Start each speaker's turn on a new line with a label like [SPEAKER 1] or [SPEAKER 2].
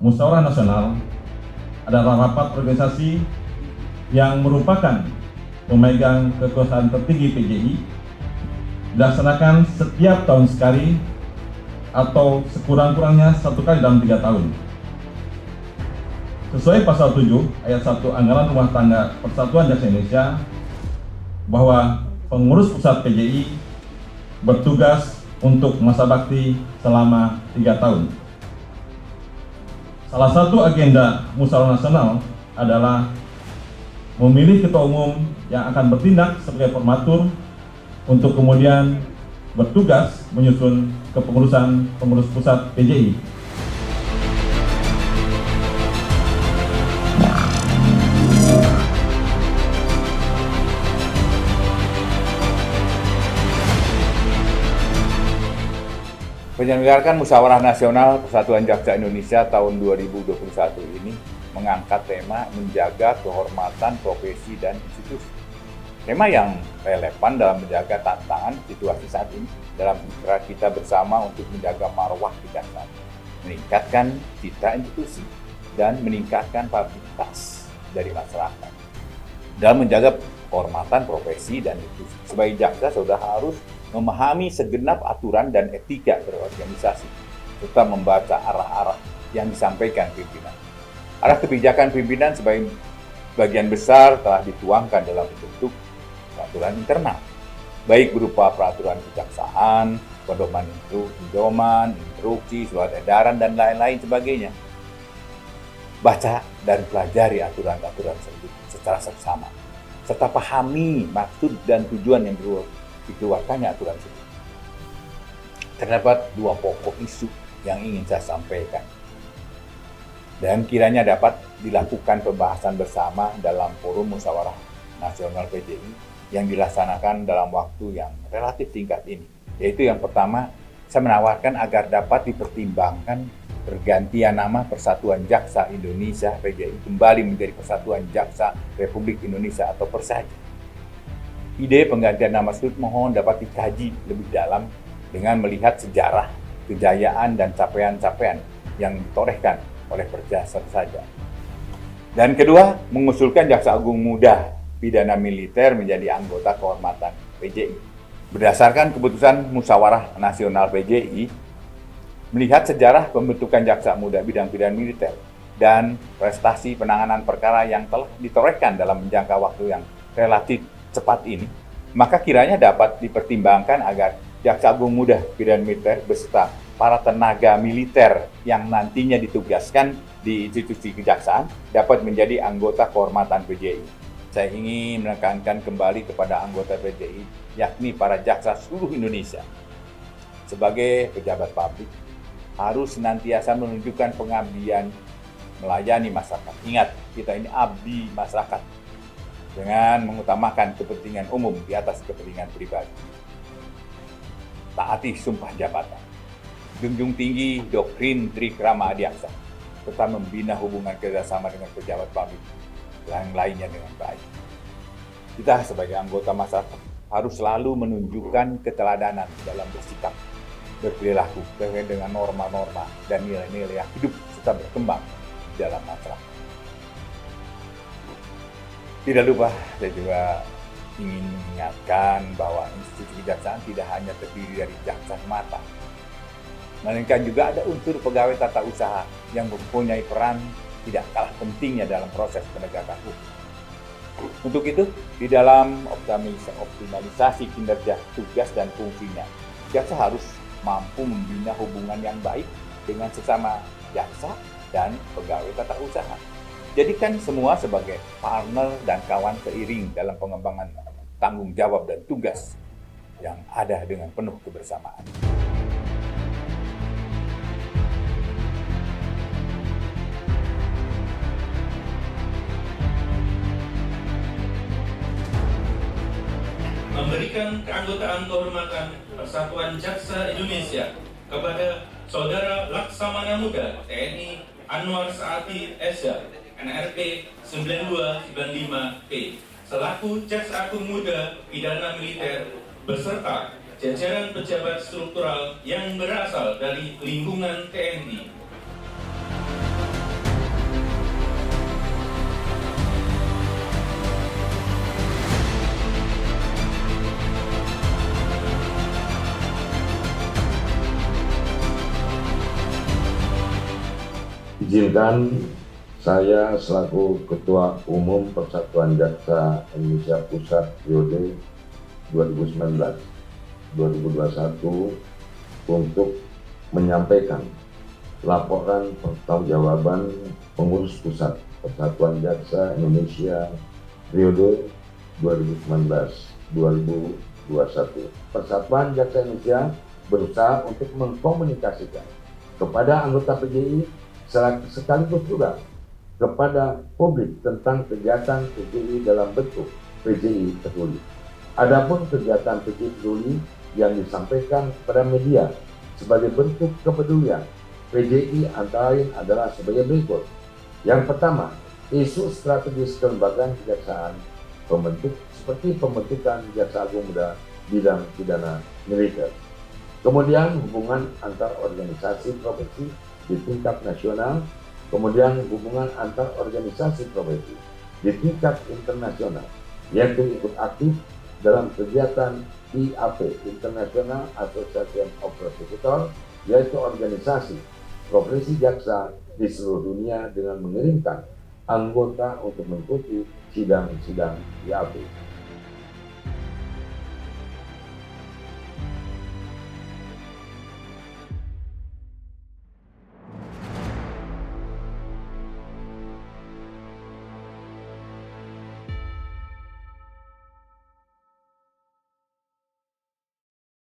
[SPEAKER 1] Musyawarah Nasional adalah rapat organisasi yang merupakan pemegang kekuasaan tertinggi PJI, dilaksanakan setiap tahun sekali atau sekurang-kurangnya 1 kali dalam 3 tahun. Sesuai pasal 7 ayat 1 Anggaran Rumah Tangga Persatuan Jaksa Indonesia, bahwa pengurus pusat PJI bertugas untuk masa bakti selama 3 tahun. Salah satu agenda Musyawarah Nasional adalah memilih ketua umum yang akan bertindak sebagai formatur untuk kemudian bertugas menyusun kepengurusan pengurus pusat PJI.
[SPEAKER 2] Penyelenggaraan Musyawarah Nasional Persatuan Jaksa Indonesia tahun 2021 ini mengangkat tema menjaga kehormatan profesi dan institusi. Tema yang relevan dalam menjaga tantangan situasi saat ini dalam gerak kita bersama untuk menjaga marwah kejaksaan, meningkatkan citra institusi, dan meningkatkan publikitas dari masyarakat. Dalam menjaga kehormatan profesi dan institusi, sebagai jaksa sudah harus memahami segenap aturan dan etika berorganisasi, serta membaca arah-arah yang disampaikan pimpinan. Arah kebijakan pimpinan sebagai bagian besar telah dituangkan dalam bentuk peraturan internal, baik berupa peraturan kejaksaan, pedoman instruksi, surat edaran, dan lain-lain sebagainya. Baca dan pelajari aturan-aturan tersebut secara seksama, serta pahami maksud dan tujuan yang dikeluarkannya aturan tersebut. Terdapat 2 pokok isu yang ingin saya sampaikan, dan kiranya dapat dilakukan pembahasan bersama dalam forum Musyawarah Nasional PJI yang dilaksanakan dalam waktu yang relatif singkat ini. Yaitu yang pertama, saya menawarkan agar dapat dipertimbangkan pergantian nama Persatuan Jaksa Indonesia PJI kembali menjadi Persatuan Jaksa Republik Indonesia atau Persaja. Ide penggantian nama tersebut mohon dapat dikaji lebih dalam dengan melihat sejarah, kejayaan, dan capaian-capaian yang ditorehkan oleh Persaja. Dan kedua, mengusulkan Jaksa Agung Muda pidana militer menjadi anggota kehormatan PJI. Berdasarkan keputusan Musyawarah Nasional PJI, melihat sejarah pembentukan Jaksa Muda bidang pidana militer dan prestasi penanganan perkara yang telah ditorehkan dalam jangka waktu yang relatif cepat ini, maka kiranya dapat dipertimbangkan agar Jaksa Agung Muda pidana militer beserta para tenaga militer yang nantinya ditugaskan di institusi kejaksaan dapat menjadi anggota kehormatan PJI. Saya ingin menekankan kembali kepada anggota PJI, yakni para jaksa seluruh Indonesia. Sebagai pejabat publik, harus senantiasa menunjukkan pengabdian melayani masyarakat. Ingat, kita ini abdi masyarakat, dengan mengutamakan kepentingan umum di atas kepentingan pribadi. Taati sumpah jabatan, junjung tinggi doktrin Trikrama Adiaksa, serta membina hubungan kerjasama dengan pejabat publik yang lainnya dengan baik. Kita sebagai anggota masyarakat harus selalu menunjukkan keteladanan dalam bersikap, berperilaku sesuai dengan norma-norma dan nilai-nilai yang hidup serta berkembang dalam masyarakat. Tidak lupa, saya juga ingin mengingatkan bahwa institusi kejaksaan tidak hanya terdiri dari jaksa semata, melainkan juga ada unsur pegawai tata usaha yang mempunyai peran tidak kalah pentingnya dalam proses penegakan hukum. Untuk itu, di dalam optimalisasi kinerja tugas dan fungsinya, jaksa harus mampu membina hubungan yang baik dengan sesama jaksa dan pegawai tata usaha. Jadikan semua sebagai partner dan kawan seiring dalam pengembangan tanggung jawab dan tugas yang ada dengan penuh kebersamaan.
[SPEAKER 3] Memberikan keanggotaan kehormatan Persatuan Jaksa Indonesia kepada Saudara Laksamana Muda TNI Anwar Saati SH NRP 9295P selaku Jaksa Agung Muda Pidana Militer beserta jajaran pejabat struktural yang berasal dari lingkungan TNI.
[SPEAKER 4] Izinkan saya selaku Ketua Umum Persatuan Jaksa Indonesia Pusat periode 2019-2021 untuk menyampaikan laporan pertanggungjawaban pengurus pusat Persatuan Jaksa Indonesia periode 2019-2021. Persatuan Jaksa Indonesia berusaha untuk mengkomunikasikan kepada anggota PJI sekaligus juga kepada publik tentang kegiatan PJI dalam bentuk PJI Peduli. Adapun kegiatan PJI Peduli yang disampaikan kepada media sebagai bentuk kepedulian PJI antara lain adalah sebagai berikut. Yang pertama, isu strategis kelembagaan kejaksaan seperti pembentukan Jaksa Agung Muda bidang pidana militer. Kemudian hubungan antar organisasi profesi di tingkat nasional, kemudian hubungan antar organisasi profesi di tingkat internasional, yaitu ikut aktif dalam kegiatan IAP, International Association of Prosecutors, yaitu organisasi profesi jaksa di seluruh dunia dengan mengirimkan anggota untuk mengikuti sidang-sidang IAP.